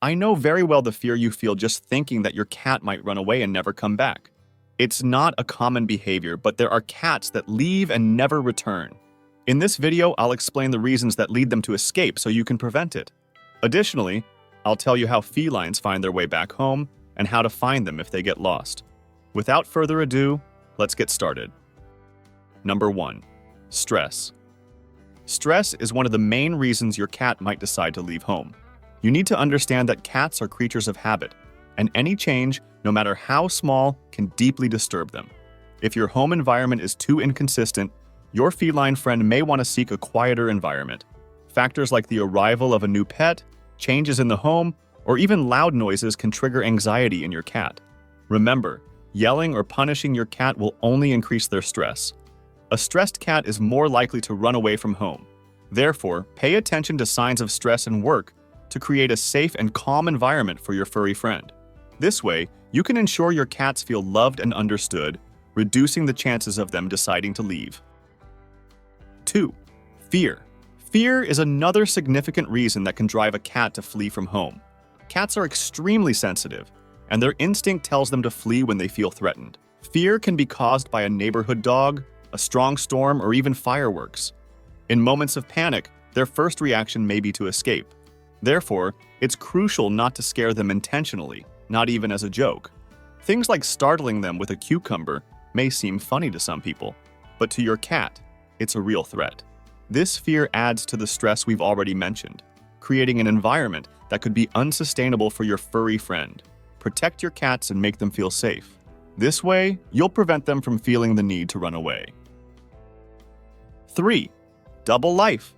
I know very well the fear you feel just thinking that your cat might run away and never come back. It's not a common behavior, but there are cats that leave and never return. In this video, I'll explain the reasons that lead them to escape so you can prevent it. Additionally, I'll tell you how felines find their way back home and how to find them if they get lost. Without further ado, let's get started. Number 1. Stress. Stress is one of the main reasons your cat might decide to leave home. You need to understand that cats are creatures of habit, and any change, no matter how small, can deeply disturb them. If your home environment is too inconsistent, your feline friend may want to seek a quieter environment. Factors like the arrival of a new pet, changes in the home, or even loud noises can trigger anxiety in your cat. Remember, yelling or punishing your cat will only increase their stress. A stressed cat is more likely to run away from home. Therefore, pay attention to signs of stress and work to create a safe and calm environment for your furry friend. This way, you can ensure your cats feel loved and understood, reducing the chances of them deciding to leave. 2. Fear. Fear is another significant reason that can drive a cat to flee from home. Cats are extremely sensitive, and their instinct tells them to flee when they feel threatened. Fear can be caused by a neighborhood dog, a strong storm, or even fireworks. In moments of panic, their first reaction may be to escape. Therefore, it's crucial not to scare them intentionally, not even as a joke. Things like startling them with a cucumber may seem funny to some people, but to your cat, it's a real threat. This fear adds to the stress we've already mentioned, creating an environment that could be unsustainable for your furry friend. Protect your cats and make them feel safe. This way, you'll prevent them from feeling the need to run away. 3. Double life.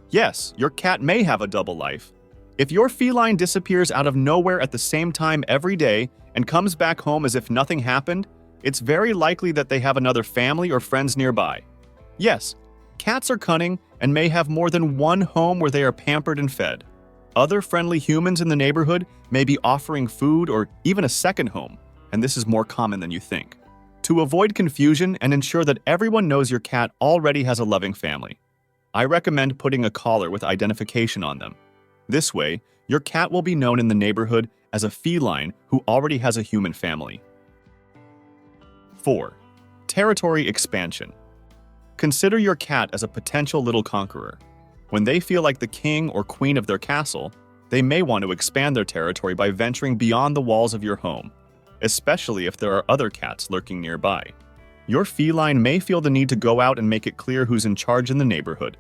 Yes, your cat may have a double life. If your feline disappears out of nowhere at the same time every day and comes back home as if nothing happened, it's very likely that they have another family or friends nearby. Yes, cats are cunning and may have more than one home where they are pampered and fed. Other friendly humans in the neighborhood may be offering food or even a second home, and this is more common than you think. To avoid confusion and ensure that everyone knows your cat already has a loving family, I recommend putting a collar with identification on them. This way, your cat will be known in the neighborhood as a feline who already has a human family. 4. Territory expansion. Consider your cat as a potential little conqueror. When they feel like the king or queen of their castle, they may want to expand their territory by venturing beyond the walls of your home, especially if there are other cats lurking nearby. Your feline may feel the need to go out and make it clear who's in charge in the neighborhood,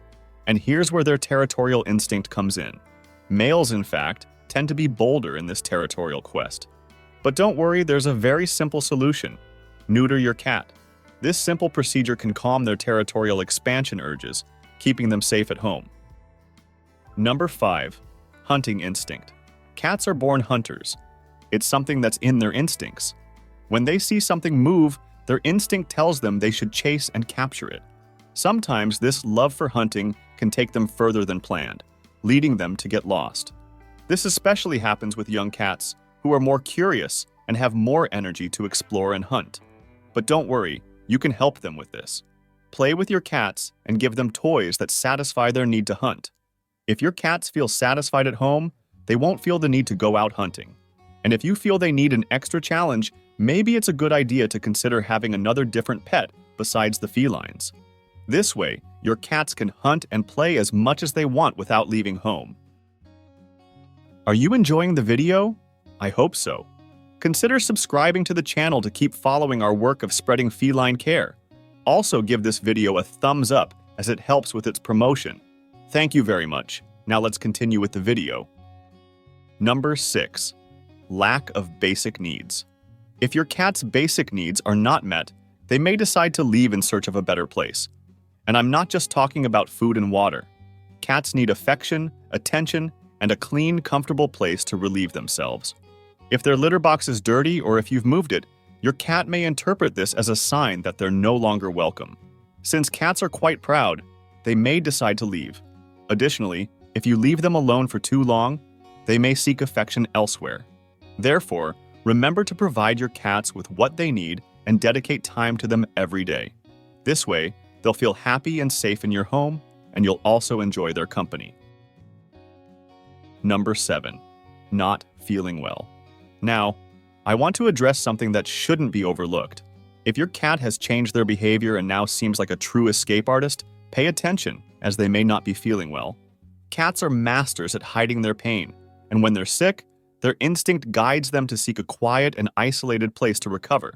and here's where their territorial instinct comes in. Males, in fact, tend to be bolder in this territorial quest. But don't worry, there's a very simple solution. Neuter your cat. This simple procedure can calm their territorial expansion urges, keeping them safe at home. Number 5. Hunting instinct. Cats are born hunters. It's something that's in their instincts. When they see something move, their instinct tells them they should chase and capture it. Sometimes this love for hunting can take them further than planned, leading them to get lost. This especially happens with young cats who are more curious and have more energy to explore and hunt. But don't worry, you can help them with this. Play with your cats and give them toys that satisfy their need to hunt. If your cats feel satisfied at home, they won't feel the need to go out hunting. And if you feel they need an extra challenge, maybe it's a good idea to consider having another different pet besides the felines. This way, your cats can hunt and play as much as they want without leaving home. Are you enjoying the video? I hope so. Consider subscribing to the channel to keep following our work of spreading feline care. Also give this video a thumbs up as it helps with its promotion. Thank you very much. Now let's continue with the video. Number 6. Lack of basic needs. If your cat's basic needs are not met, they may decide to leave in search of a better place. And I'm not just talking about food and water. Cats need affection, attention, and a clean, comfortable place to relieve themselves. If their litter box is dirty or if you've moved it, your cat may interpret this as a sign that they're no longer welcome. Since cats are quite proud, they may decide to leave. Additionally, if you leave them alone for too long, they may seek affection elsewhere. Therefore, remember to provide your cats with what they need and dedicate time to them every day. This way, they'll feel happy and safe in your home, and you'll also enjoy their company. Number 7. not feeling well. Now, I want to address something that shouldn't be overlooked. If your cat has changed their behavior and now seems like a true escape artist, pay attention, as they may not be feeling well. Cats are masters at hiding their pain, and when they're sick, their instinct guides them to seek a quiet and isolated place to recover.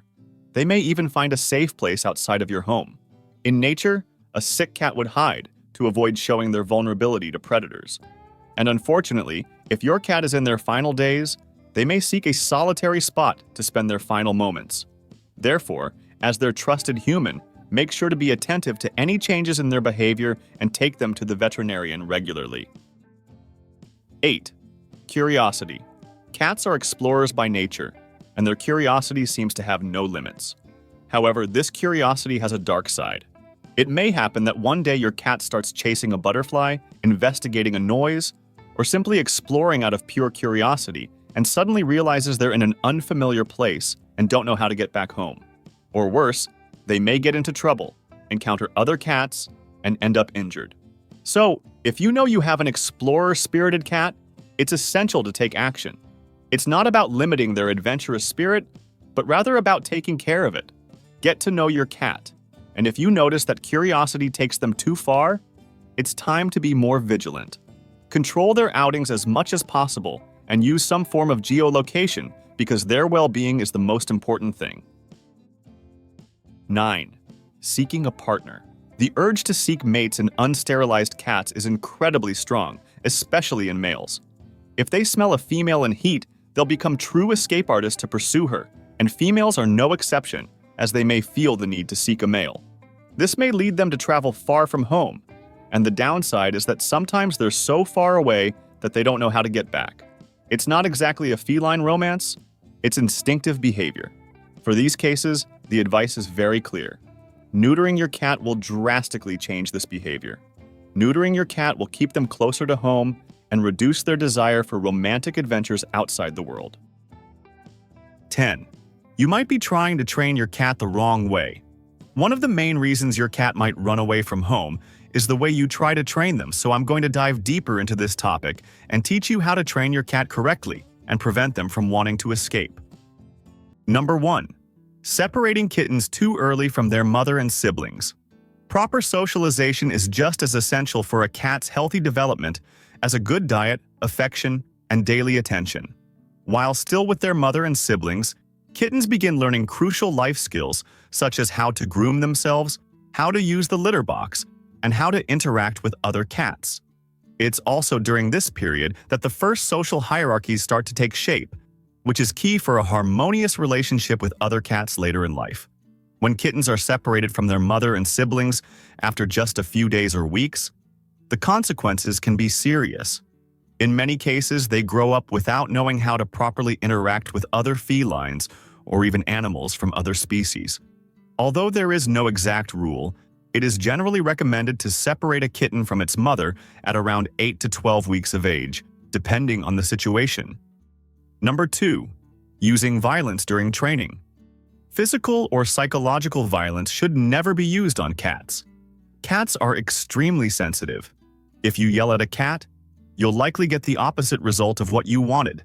They may even find a safe place outside of your home. In nature, a sick cat would hide to avoid showing their vulnerability to predators. And unfortunately, if your cat is in their final days, they may seek a solitary spot to spend their final moments. Therefore, as their trusted human, make sure to be attentive to any changes in their behavior and take them to the veterinarian regularly. 8. Curiosity. Cats are explorers by nature, and their curiosity seems to have no limits. However, this curiosity has a dark side. It may happen that one day your cat starts chasing a butterfly, investigating a noise, or simply exploring out of pure curiosity, and suddenly realizes they're in an unfamiliar place and don't know how to get back home. Or worse, they may get into trouble, encounter other cats, and end up injured. So, if you know you have an explorer-spirited cat, it's essential to take action. It's not about limiting their adventurous spirit, but rather about taking care of it. Get to know your cat, and if you notice that curiosity takes them too far, it's time to be more vigilant. Control their outings as much as possible and use some form of geolocation because their well-being is the most important thing. 9. Seeking a partner. The urge to seek mates in unsterilized cats is incredibly strong, especially in males. If they smell a female in heat, they'll become true escape artists to pursue her, and females are no exception, as they may feel the need to seek a male. This may lead them to travel far from home, and the downside is that sometimes they're so far away that they don't know how to get back. It's not exactly a feline romance, it's instinctive behavior. For these cases, the advice is very clear. Neutering your cat will drastically change this behavior. Neutering your cat will keep them closer to home and reduce their desire for romantic adventures outside the world. 10. You might be trying to train your cat the wrong way. One of the main reasons your cat might run away from home is the way you try to train them, so I'm going to dive deeper into this topic and teach you how to train your cat correctly and prevent them from wanting to escape. Number 1. Separating kittens too early from their mother and siblings. Proper socialization is just as essential for a cat's healthy development as a good diet, affection, and daily attention. While still with their mother and siblings, kittens begin learning crucial life skills such as how to groom themselves, how to use the litter box, and how to interact with other cats. It's also during this period that the first social hierarchies start to take shape, which is key for a harmonious relationship with other cats later in life. When kittens are separated from their mother and siblings after just a few days or weeks, the consequences can be serious. In many cases, they grow up without knowing how to properly interact with other felines or even animals from other species. Although there is no exact rule, it is generally recommended to separate a kitten from its mother at around 8 to 12 weeks of age, depending on the situation. Number 2. Using violence during training. Physical or psychological violence should never be used on cats. Cats are extremely sensitive. If you yell at a cat, you'll likely get the opposite result of what you wanted.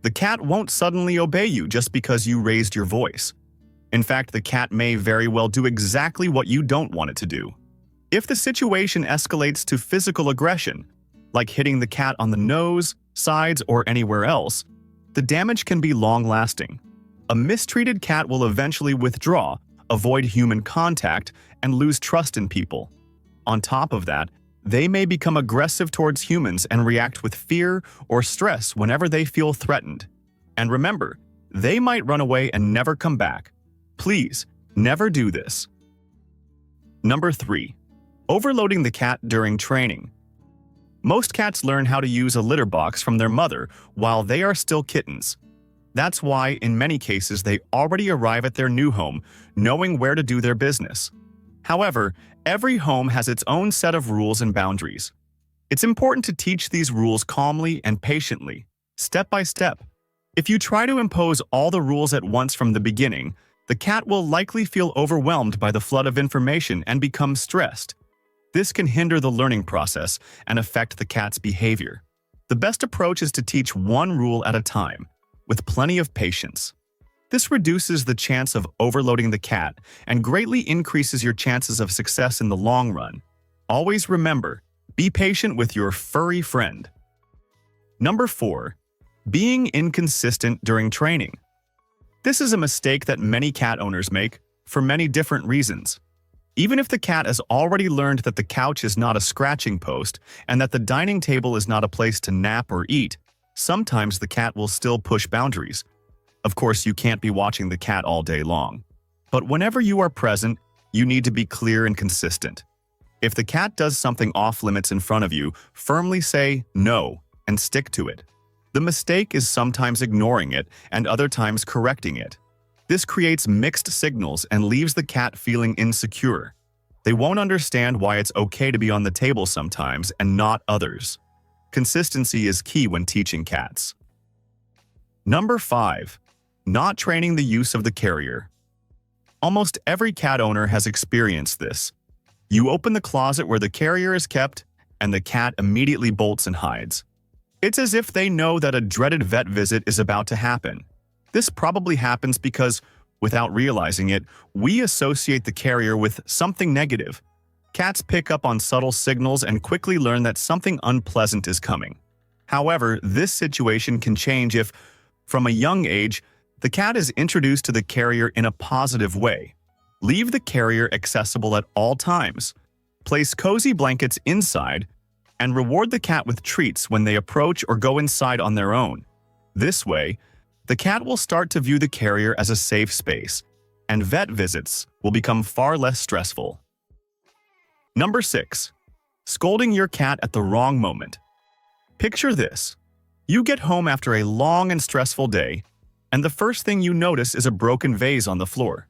The cat won't suddenly obey you just because you raised your voice. In fact, the cat may very well do exactly what you don't want it to do. If the situation escalates to physical aggression, like hitting the cat on the nose, sides, or anywhere else, the damage can be long-lasting. A mistreated cat will eventually withdraw, avoid human contact, and lose trust in people. On top of that, they may become aggressive towards humans and react with fear or stress whenever they feel threatened. And remember, they might run away and never come back. Please, never do this. Number 3. Overloading the cat during training. Most cats learn how to use a litter box from their mother while they are still kittens. That's why, in many cases, they already arrive at their new home knowing where to do their business. However, every home has its own set of rules and boundaries. It's important to teach these rules calmly and patiently, step by step. If you try to impose all the rules at once from the beginning, the cat will likely feel overwhelmed by the flood of information and become stressed. This can hinder the learning process and affect the cat's behavior. The best approach is to teach one rule at a time, with plenty of patience. This reduces the chance of overloading the cat and greatly increases your chances of success in the long run. Always remember, be patient with your furry friend. Number 4. Being inconsistent during training. This is a mistake that many cat owners make for many different reasons. Even if the cat has already learned that the couch is not a scratching post and that the dining table is not a place to nap or eat, sometimes the cat will still push boundaries. Of course, you can't be watching the cat all day long. But whenever you are present, you need to be clear and consistent. If the cat does something off limits in front of you, firmly say no and stick to it. The mistake is sometimes ignoring it and other times correcting it. This creates mixed signals and leaves the cat feeling insecure. They won't understand why it's okay to be on the table sometimes and not others. Consistency is key when teaching cats. Number 5. Not training the use of the carrier. Almost every cat owner has experienced this. You open the closet where the carrier is kept, and the cat immediately bolts and hides. It's as if they know that a dreaded vet visit is about to happen. This probably happens because, without realizing it, we associate the carrier with something negative. Cats pick up on subtle signals and quickly learn that something unpleasant is coming. However, this situation can change if, from a young age, the cat is introduced to the carrier in a positive way. Leave the carrier accessible at all times. Place cozy blankets inside, and reward the cat with treats when they approach or go inside on their own. This way, the cat will start to view the carrier as a safe space, and vet visits will become far less stressful. Number 6. Scolding your cat at the wrong moment. Picture this. You get home after a long and stressful day, and the first thing you notice is a broken vase on the floor.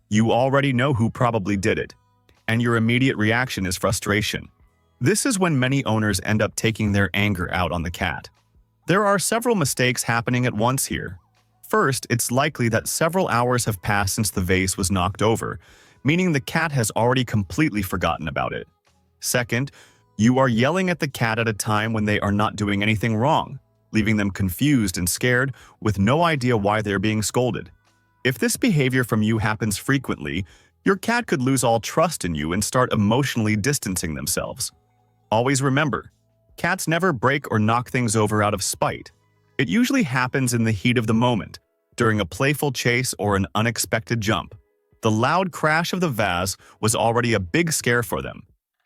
You already know who probably did it, and your immediate reaction is frustration. This is when many owners end up taking their anger out on the cat. There are several mistakes happening at once here. First, it's likely that several hours have passed since the vase was knocked over, meaning the cat has already completely forgotten about it. Second, you are yelling at the cat at a time when they are not doing anything wrong, leaving them confused and scared with no idea why they're being scolded. If this behavior from you happens frequently, your cat could lose all trust in you and start emotionally distancing themselves. Always remember, cats never break or knock things over out of spite. It usually happens in the heat of the moment, during a playful chase or an unexpected jump. The loud crash of the vase was already a big scare for them.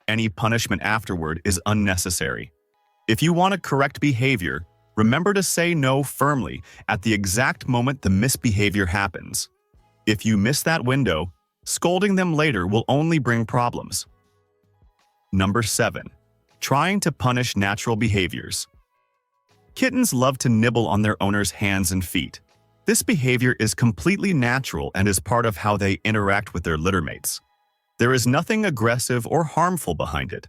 Any punishment afterward is unnecessary. If you want to correct behavior, remember to say no firmly at the exact moment the misbehavior happens. If you miss that window, scolding them later will only bring problems. Number 7. Trying to punish natural behaviors. Kittens love to nibble on their owner's hands and feet. This behavior is completely natural and is part of how they interact with their littermates. There is nothing aggressive or harmful behind it.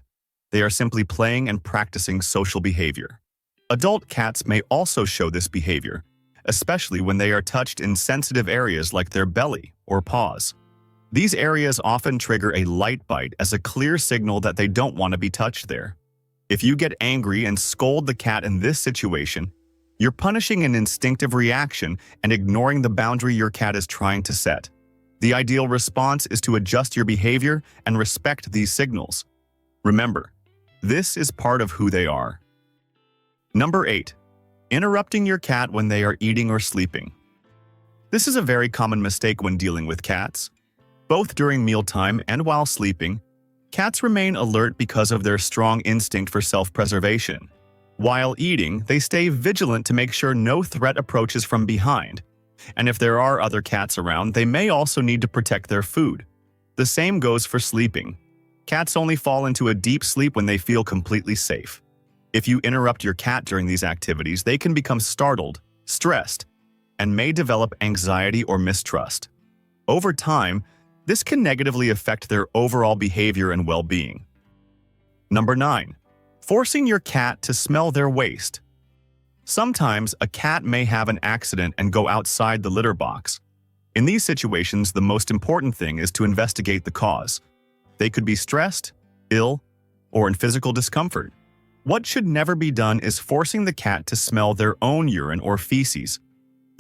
They are simply playing and practicing social behavior. Adult cats may also show this behavior, especially when they are touched in sensitive areas like their belly or paws. These areas often trigger a light bite as a clear signal that they don't want to be touched there. If you get angry and scold the cat in this situation, you're punishing an instinctive reaction and ignoring the boundary your cat is trying to set. The ideal response is to adjust your behavior and respect these signals. Remember, this is part of who they are. Number 8. Interrupting your cat when they are eating or sleeping. This is a very common mistake when dealing with cats. Both during mealtime and while sleeping, cats remain alert because of their strong instinct for self-preservation. While eating, they stay vigilant to make sure no threat approaches from behind. And if there are other cats around, they may also need to protect their food. The same goes for sleeping. Cats only fall into a deep sleep when they feel completely safe. If you interrupt your cat during these activities, they can become startled, stressed, and may develop anxiety or mistrust. Over time, this can negatively affect their overall behavior and well-being. Number 9. Forcing your cat to smell their waste. Sometimes a cat may have an accident and go outside the litter box. In these situations, the most important thing is to investigate the cause. They could be stressed, ill, or in physical discomfort. What should never be done is forcing the cat to smell their own urine or feces.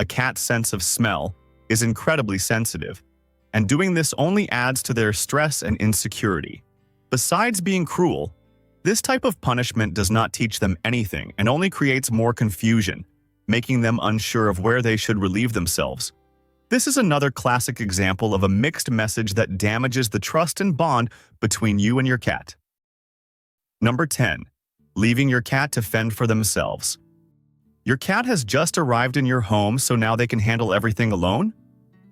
A cat's sense of smell is incredibly sensitive, and doing this only adds to their stress and insecurity. Besides being cruel, this type of punishment does not teach them anything and only creates more confusion, making them unsure of where they should relieve themselves. This is another classic example of a mixed message that damages the trust and bond between you and your cat. Number 10. Leaving your cat to fend for themselves. Your cat has just arrived in your home, so now they can handle everything alone?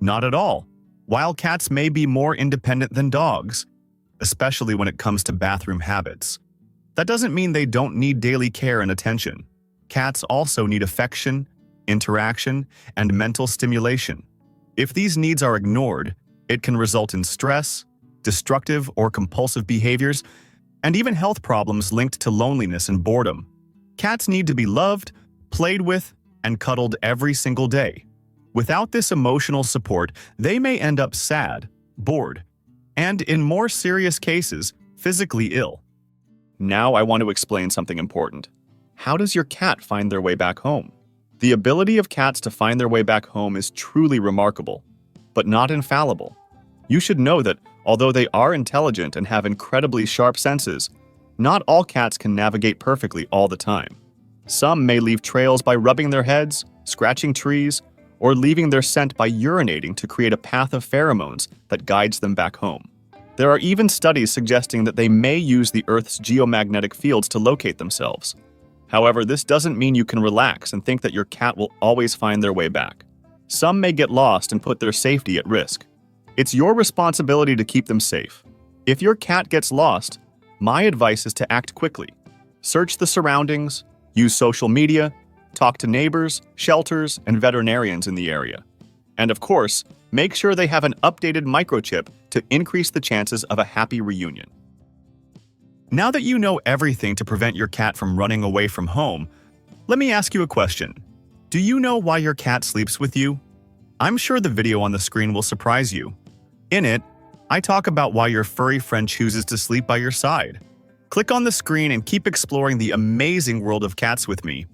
Not at all. While cats may be more independent than dogs, especially when it comes to bathroom habits, that doesn't mean they don't need daily care and attention. Cats also need affection, interaction, and mental stimulation. If these needs are ignored, it can result in stress, destructive or compulsive behaviors, and even health problems linked to loneliness and boredom. Cats need to be loved, played with, and cuddled every single day. Without this emotional support, they may end up sad, bored, and in more serious cases, physically ill. Now I want to explain something important. How does your cat find their way back home? The ability of cats to find their way back home is truly remarkable, but not infallible. You should know that although they are intelligent and have incredibly sharp senses, not all cats can navigate perfectly all the time. Some may leave trails by rubbing their heads, scratching trees, or leaving their scent by urinating to create a path of pheromones that guides them back home. There are even studies suggesting that they may use the Earth's geomagnetic fields to locate themselves. However, this doesn't mean you can relax and think that your cat will always find their way back. Some may get lost and put their safety at risk. It's your responsibility to keep them safe. If your cat gets lost, my advice is to act quickly. Search the surroundings, use social media, talk to neighbors, shelters, and veterinarians in the area. And of course, make sure they have an updated microchip to increase the chances of a happy reunion. Now that you know everything to prevent your cat from running away from home, let me ask you a question. Do you know why your cat sleeps with you? I'm sure the video on the screen will surprise you. In it, I talk about why your furry friend chooses to sleep by your side. Click on the screen and keep exploring the amazing world of cats with me.